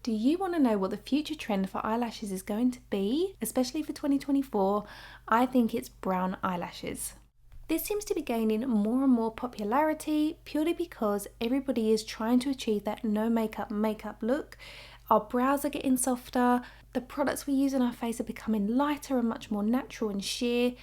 Do you want to know what the future trend for eyelashes is going to be, especially for 2024? I think it's brown eyelashes. This seems to be gaining more and more popularity purely because everybody is trying to achieve that no makeup look. Our brows are getting softer, the products we use on our face are becoming lighter and much more natural and sheer.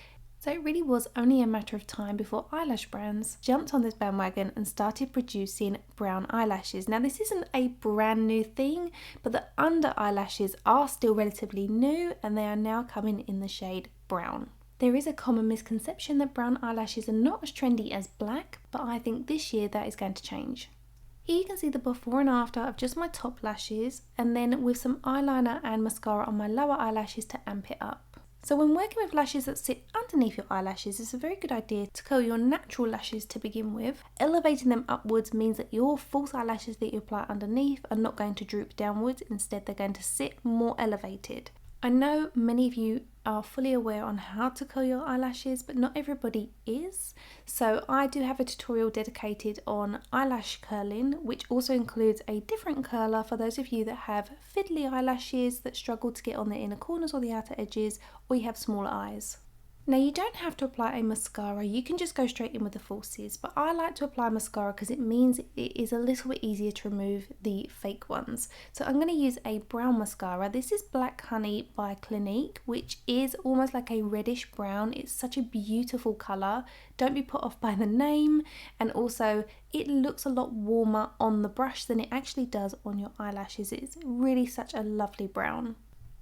So it really was only a matter of time before eyelash brands jumped on this bandwagon and started producing brown eyelashes. Now this isn't a brand new thing, but the under eyelashes are still relatively new and they are now coming in the shade brown. There is a common misconception that brown eyelashes are not as trendy as black, but I think this year that is going to change. Here you can see the before and after of just my top lashes, and then with some eyeliner and mascara on my lower eyelashes to amp it up. So when working with lashes that sit underneath your eyelashes, it's a very good idea to curl your natural lashes to begin with. Elevating them upwards means that your false eyelashes that you apply underneath are not going to droop downwards, instead they're going to sit more elevated. I know many of you are fully aware on how to curl your eyelashes, but not everybody is. So I do have a tutorial dedicated on eyelash curling, which also includes a different curler for those of you that have fiddly eyelashes that struggle to get on the inner corners or the outer edges, or you have smaller eyes. Now you don't have to apply a mascara, you can just go straight in with the falsies, but I like to apply mascara because it means it is a little bit easier to remove the fake ones. So I'm going to use a brown mascara. This is Black Honey by Clinique, which is almost like a reddish brown. It's such a beautiful colour. Don't be put off by the name, and also it looks a lot warmer on the brush than it actually does on your eyelashes. It's really such a lovely brown.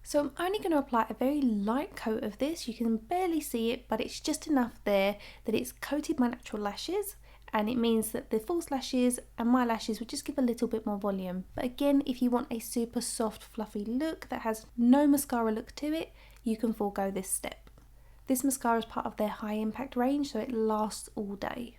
So I'm only going to apply a very light coat of this. You can barely see it, but it's just enough there that it's coated my natural lashes, and it means that the false lashes and my lashes would just give a little bit more volume. But again, if you want a super soft fluffy look that has no mascara look to it, you can forego this step. This mascara is part of their high impact range, so it lasts all day.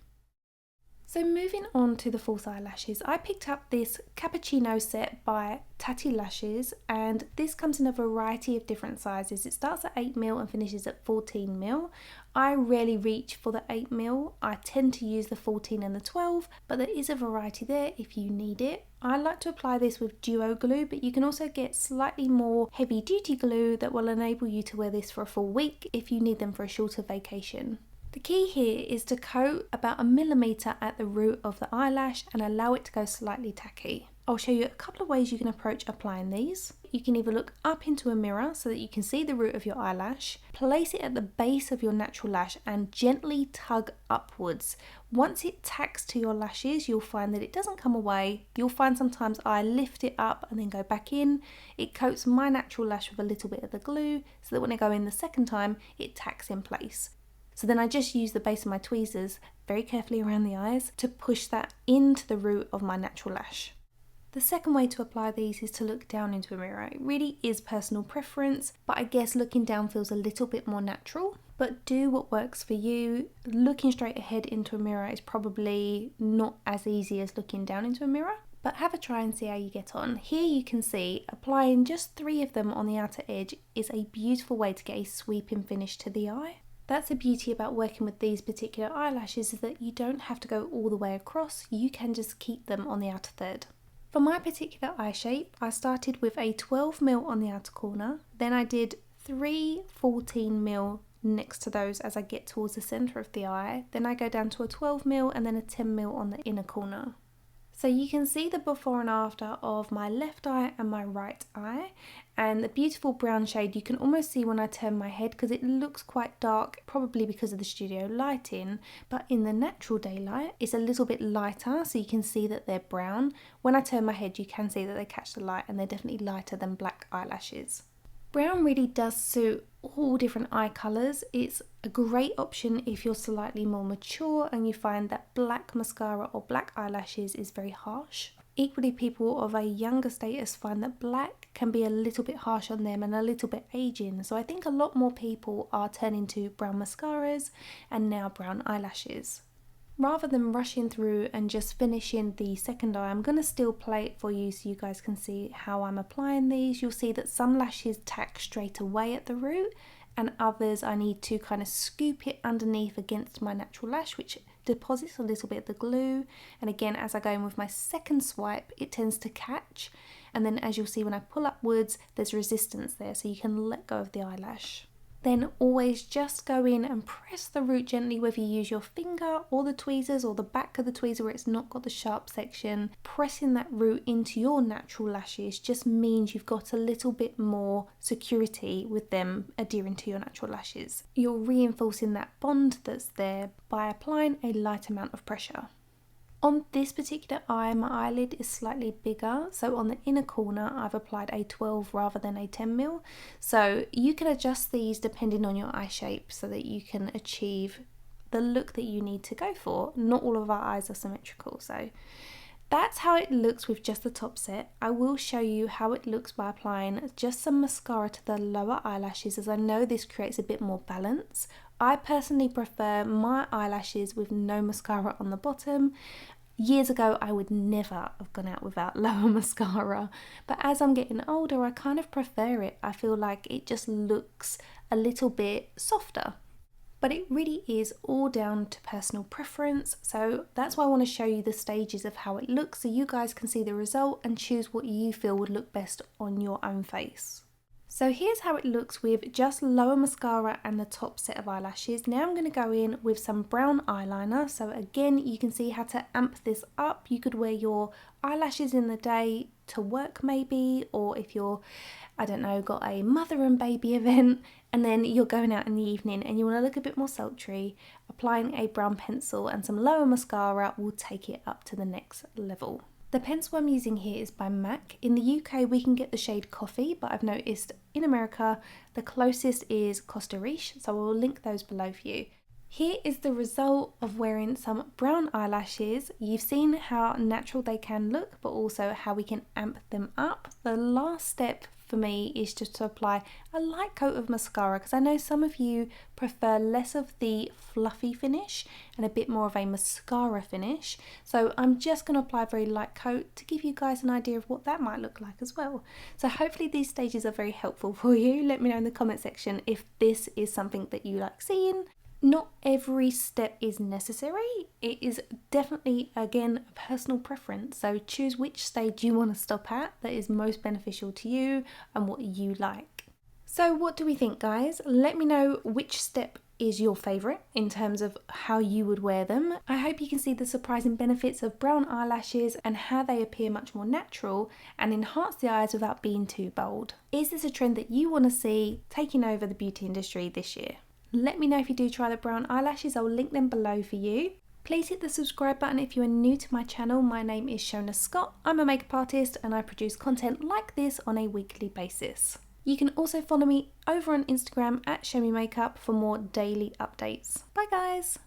So moving on to the false eyelashes, I picked up this Cappuccino set by TATTI Lashes, and this comes in a variety of different sizes. It starts at 8mm and finishes at 14mm. I rarely reach for the 8mm, I tend to use the 14 and the 12, but there is a variety there if you need it. I like to apply this with duo glue, but you can also get slightly more heavy duty glue that will enable you to wear this for a full week if you need them for a shorter vacation. The key here is to coat about 1mm at the root of the eyelash and allow it to go slightly tacky. I'll show you a couple of ways you can approach applying these. You can either look up into a mirror so that you can see the root of your eyelash, place it at the base of your natural lash and gently tug upwards. Once it tacks to your lashes, you'll find that it doesn't come away. You'll find sometimes I lift it up and then go back in. It coats my natural lash with a little bit of the glue so that when I go in the second time, it tacks in place. So then I just use the base of my tweezers very carefully around the eyes to push that into the root of my natural lash. The second way to apply these is to look down into a mirror. It really is personal preference, but I guess looking down feels a little bit more natural. But do what works for you. Looking straight ahead into a mirror is probably not as easy as looking down into a mirror, but have a try and see how you get on. Here you can see applying just 3 of them on the outer edge is a beautiful way to get a sweeping finish to the eye. That's the beauty about working with these particular eyelashes, is that you don't have to go all the way across, you can just keep them on the outer third. For my particular eye shape, I started with a 12mm on the outer corner, then I did 3 14mm next to those as I get towards the centre of the eye, then I go down to a 12mm and then a 10mm on the inner corner. So you can see the before and after of my left eye and my right eye, and the beautiful brown shade you can almost see when I turn my head because it looks quite dark, probably because of the studio lighting, but in the natural daylight it's a little bit lighter, so you can see that they're brown. When I turn my head you can see that they catch the light and they're definitely lighter than black eyelashes. Brown really does suit all different eye colours. It's a great option if you're slightly more mature and you find that black mascara or black eyelashes is very harsh. Equally, people of a younger status find that black can be a little bit harsh on them and a little bit aging. So I think a lot more people are turning to brown mascaras and now brown eyelashes. Rather than rushing through and just finishing the second eye, I'm going to still play it for you so you guys can see how I'm applying these. You'll see that some lashes tack straight away at the root and others I need to kind of scoop it underneath against my natural lash, which deposits a little bit of the glue. And again, as I go in with my second swipe, it tends to catch. and then as you'll see when I pull upwards, there's resistance there, so you can let go of the eyelash. Then always just go in and press the root gently, whether you use your finger or the tweezers or the back of the tweezer where it's not got the sharp section. Pressing that root into your natural lashes just means you've got a little bit more security with them adhering to your natural lashes. You're reinforcing that bond that's there by applying a light amount of pressure. On this particular eye, my eyelid is slightly bigger, so on the inner corner I've applied a 12 rather than a 10mm. So you can adjust these depending on your eye shape so that you can achieve the look that you need to go for. Not all of our eyes are symmetrical, so that's how it looks with just the top set. I will show you how it looks by applying just some mascara to the lower eyelashes, as I know this creates a bit more balance. I personally prefer my eyelashes with no mascara on the bottom. Years ago I would never have gone out without lower mascara, but as I'm getting older I kind of prefer it. I feel like it just looks a little bit softer. But it really is all down to personal preference, so that's why I want to show you the stages of how it looks so you guys can see the result and choose what you feel would look best on your own face. So here's how it looks with just lower mascara and the top set of eyelashes. Now I'm going to go in with some brown eyeliner. So again, you can see how to amp this up. You could wear your eyelashes in the day to work maybe, or if you're, I don't know, got a mother and baby event and then you're going out in the evening and you want to look a bit more sultry, applying a brown pencil and some lower mascara will take it up to the next level. The pencil I'm using here is by MAC. In the UK we can get the shade Coffee, but I've noticed in America the closest is Costa Riche, so I will link those below for you. Here is the result of wearing some brown eyelashes. You've seen how natural they can look, but also how we can amp them up. The last step for me is just to apply a light coat of mascara, because I know some of you prefer less of the fluffy finish and a bit more of a mascara finish. So I'm just going to apply a very light coat to give you guys an idea of what that might look like as well. So hopefully these stages are very helpful for you. Let me know in the comment section if this is something that you like seeing. Not every step is necessary. It is definitely, again, a personal preference. So choose which stage you want to stop at that is most beneficial to you and what you like. So what do we think, guys? Let me know which step is your favourite in terms of how you would wear them. I hope you can see the surprising benefits of brown eyelashes and how they appear much more natural and enhance the eyes without being too bold. Is this a trend that you want to see taking over the beauty industry this year? Let me know if you do try the brown eyelashes. I'll link them below for you. Please hit the subscribe button if you are new to my channel. My name is Shonagh Scott. I'm a makeup artist and I produce content like this on a weekly basis. You can also follow me over on Instagram at ShowMeMakeup for more daily updates. Bye guys!